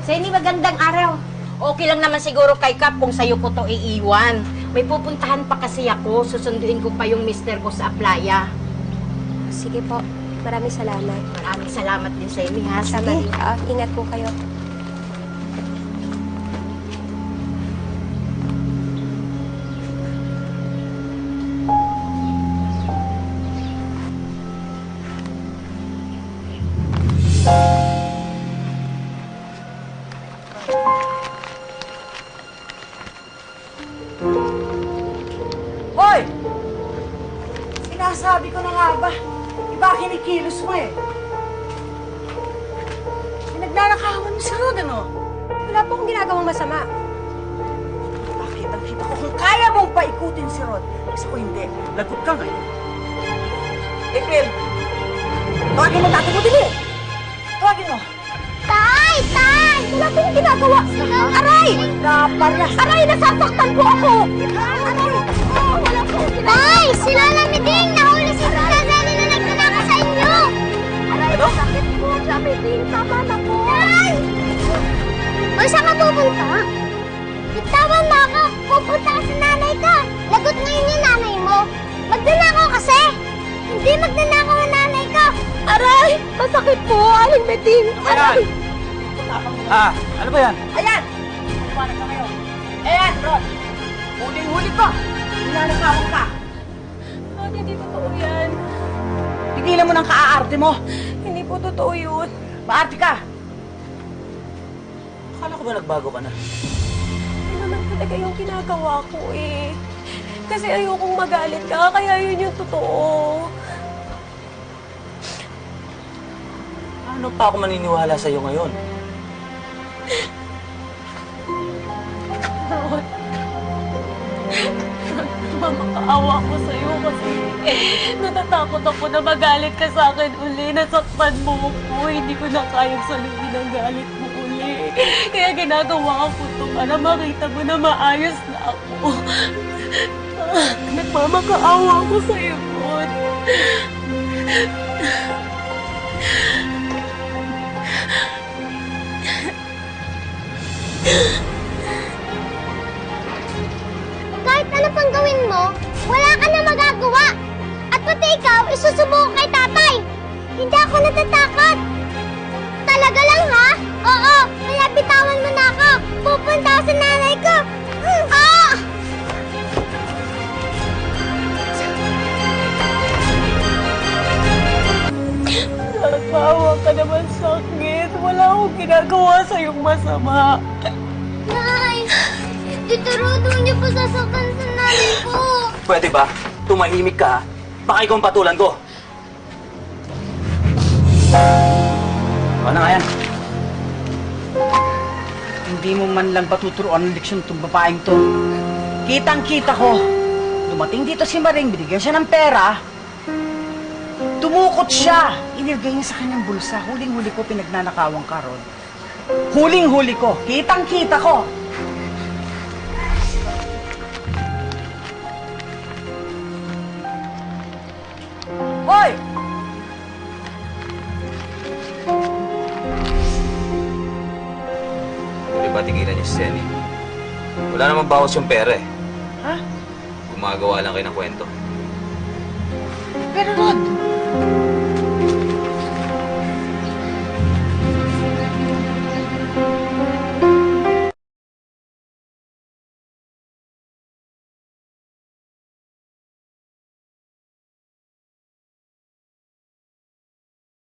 Senny, magandang araw. Okay lang naman siguro kay Kap kung sa'yo ko to iiwan. May pupuntahan pa kasi ako. Susunduin ko pa yung mister ko sa playa. Sige po. Maraming salamat. Maraming salamat din, Senny, ha? Sama Sige. din. Ingat po kayo. Hoy! Sinasabi ko na nga ba, iba kinikilos mo eh. Pinagnanakawan mo si Rod, ano? Wala po akong ginagawang masama. Nakita ko kung kaya mong paikutin si Rod. Kasi kung hindi, lagot ka ngayon. April! Tawagin mo dati mo din eh! Tawagin mo! Tay! Tay! Wala po yung ginagawa. Aray! Naparyas! Aray! Nasasaktan po ako! Aray! Oh, wala po yung ginagawa. Tay! Si Lola Miding! Nahuli si Lola Zeli na nagnanaka sa inyo! Aray! Ano? Sakit po siya, Miding! Tama na po! Tay! O, saan ka pupunta? Bitawan mo ako! Pupunta ka sa nanay ka! Lagot ngayon yung nanay mo! Magnanakaw kasi! Hindi magnanakaw ang nanay ka! Aray! Masakit po! Aling Miding! Aray! Ano ba yan? Ayan! Kumanan ka ngayon. Ayan, Rod! Huling-huli ko! Nananakawan ka! Hindi totoo yan. Tigilan mo ng kaaarte mo! Hindi po totoo yun. Maarte ka! Akala ko ba nagbago ka na? Ano naman talaga yung ginagawa ko eh. Kasi ayokong magalit ka, kaya yun yung totoo. Ano pa ako maniniwala sa'yo ngayon? Rod, mamakaawa ko sa'yo kasi natatakot ako na magalit ka sa akin uli. Nasaktan mo ko, hindi ko na kayang saluhin ang galit mo uli. Kaya ginagawa ko to para makita mo na maayos na ako. Nagmamakaawa ko sa'yo, Rod. Kahit ano pang gawin mo, wala ka na magagawa. At pati ikaw, isusubukan kay tatay. Hindi ako natatakot. Talaga lang, ha? Oo, kaya bitawan mo na ako. Pupunta ako sa nanay ko. Nakawa ka naman sakit. Wala akong ginagawa sa'yong masama. Nay! Iturudo niyo po sasaktan sa nanay ko. Pwede ba? Tumahimik ka, ha? Baka ikaw ang patulan ko. Ano nga yan? Hindi mo man lang patuturuan ng leksyon itong babaeng to. Kitang-kita ko. Dumating dito si Maring, binigyan siya ng pera. Tumukot siya. Inilagay niya sa kanyang bulsa. Huling-huli ko pinagnanakawang ka, Rod. Huling-huli ko. Kitang-kita ko. Hoy! Pwede ba tigilan niyo si Senny? Wala namang bawas yung pera eh. Ha? Gumagawa lang kayo ng kwento. Pero Rod,